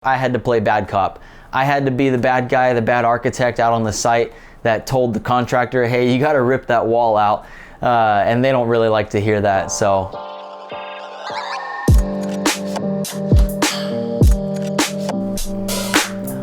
I had to play bad cop. I had to be the bad guy, the bad architect out on the site that told the contractor, hey, you got to rip that wall out. And they don't really like to hear that, so.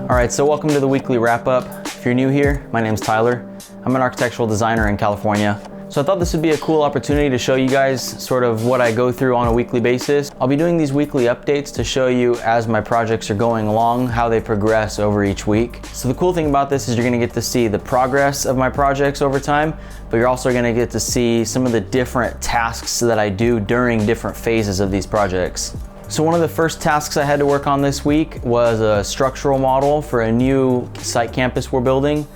All right, so welcome to the weekly wrap up. If you're new here, my name's Tyler. I'm an architectural designer in California. So I thought this would be a cool opportunity to show you guys sort of what I go through on a weekly basis. I'll be doing these weekly updates to show you as my projects are going along, how they progress over each week. So the cool thing about this is you're gonna get to see the progress of my projects over time, but you're also gonna get to see some of the different tasks that I do during different phases of these projects. So one of the first tasks I had to work on this week was a structural model for a new site campus we're building.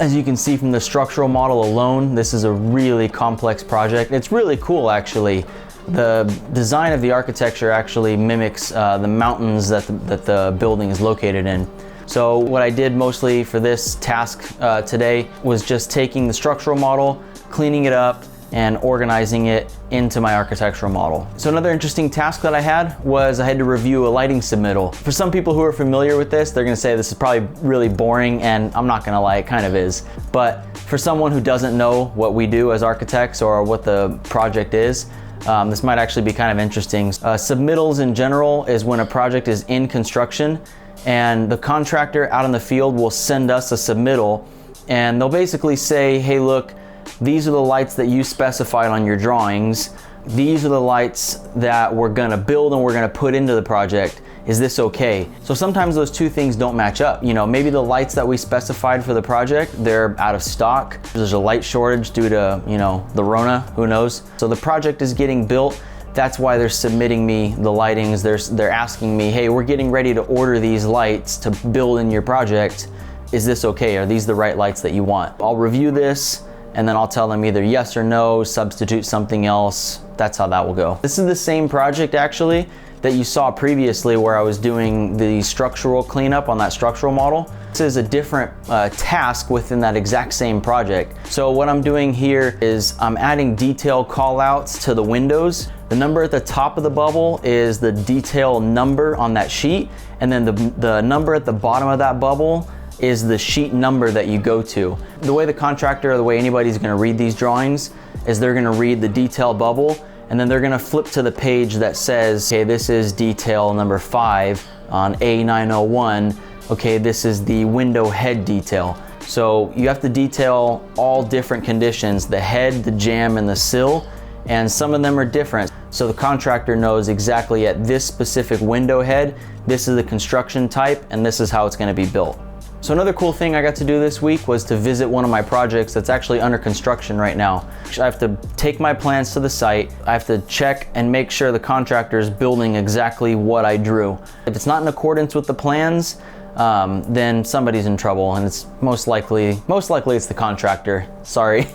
As you can see from the structural model alone, this is a really complex project. It's really cool actually. The design of the architecture actually mimics the mountains that the building is located in. So what I did mostly for this task today was just taking the structural model, cleaning it up, and organizing it into my architectural model. So another interesting task that I had was I had to review a lighting submittal. For some people who are familiar with this, they're gonna say this is probably really boring, and I'm not gonna lie, it kind of is. But for someone who doesn't know what we do as architects or what the project is, this might actually be kind of interesting. Submittals in general is when a project is in construction and the contractor out in the field will send us a submittal, and they'll basically say, hey, look, these are the lights that you specified on your drawings. These are the lights that we're gonna build and we're gonna put into the project. Is this okay? So sometimes those two things don't match up. You know, maybe the lights that we specified for the project, they're out of stock. There's a light shortage due to, you know, the Rona, who knows? So the project is getting built. That's why they're submitting me the lightings. They're asking me, hey, we're getting ready to order these lights to build in your project. Is this okay? Are these the right lights that you want? I'll review this, and then I'll tell them either yes or no, substitute something else. That's how that will go. This is the same project actually that you saw previously where I was doing the structural cleanup on that structural model. This is a different task within that exact same project. So what I'm doing here is I'm adding detail callouts to the windows. The number at the top of the bubble is the detail number on that sheet, and then the number at the bottom of that bubble is the sheet number that you go to. The way the contractor or the way anybody's gonna read these drawings is they're gonna read the detail bubble, and then they're gonna flip to the page that says, okay, this is detail number 5 on A901. Okay, this is the window head detail. So you have to detail all different conditions, the head, the jamb, and the sill, and some of them are different. So the contractor knows exactly at this specific window head, this is the construction type, and this is how it's gonna be built. So another cool thing I got to do this week was to visit one of my projects that's actually under construction right now. I have to take my plans to the site. I have to check and make sure the contractor is building exactly what I drew. If it's not in accordance with the plans, then somebody's in trouble, and it's most likely it's the contractor. Sorry.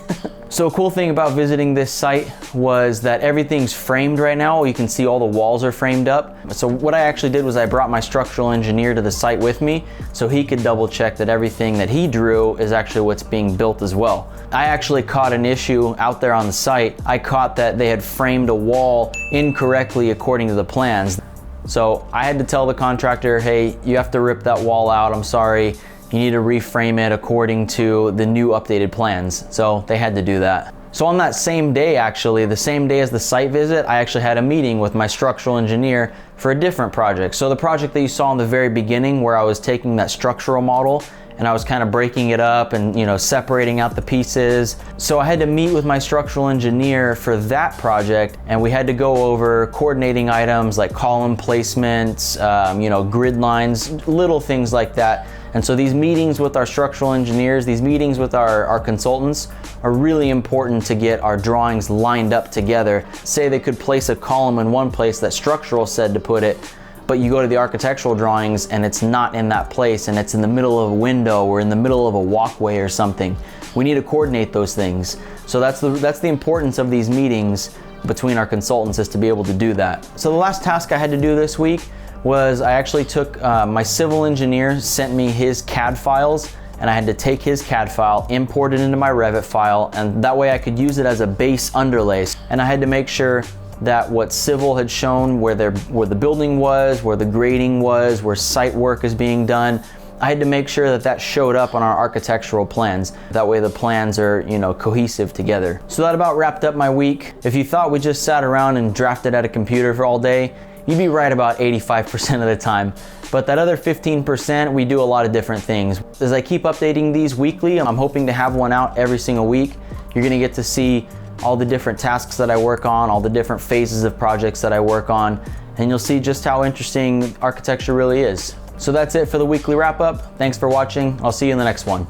So a cool thing about visiting this site was that everything's framed right now. You can see all the walls are framed up. So what I actually did was I brought my structural engineer to the site with me so he could double check that everything that he drew is actually what's being built as well. I actually caught an issue out there on the site. I caught that they had framed a wall incorrectly according to the plans. So I had to tell the contractor, hey, you have to rip that wall out, I'm sorry. You need to reframe it according to the new updated plans. So they had to do that. So on that same day, actually, the same day as the site visit, I actually had a meeting with my structural engineer for a different project. So the project that you saw in the very beginning where I was taking that structural model and I was kind of breaking it up and, you know, separating out the pieces. So I had to meet with my structural engineer for that project, and we had to go over coordinating items like column placements, you know, grid lines, little things like that. And so these meetings with our structural engineers, these meetings with our consultants are really important to get our drawings lined up together. Say they could place a column in one place that structural said to put it, but you go to the architectural drawings and it's not in that place and it's in the middle of a window or in the middle of a walkway or something. We need to coordinate those things. So that's the importance of these meetings between our consultants, is to be able to do that. So the last task I had to do this week was I actually took my civil engineer sent me his CAD files, and I had to take his CAD file, import it into my Revit file, and that way I could use it as a base underlay. And I had to make sure that what Civil had shown, where the building was, where the grading was, where site work is being done, I had to make sure that that showed up on our architectural plans. That way the plans are, you know, cohesive together. So that about wrapped up my week. If you thought we just sat around and drafted at a computer for all day, you'd be right about 85% of the time. But that other 15%, we do a lot of different things. As I keep updating these weekly, I'm hoping to have one out every single week. You're gonna get to see all the different tasks that I work on, all the different phases of projects that I work on, and you'll see just how interesting architecture really is. So that's it for the weekly wrap up. Thanks for watching. I'll see you in the next one.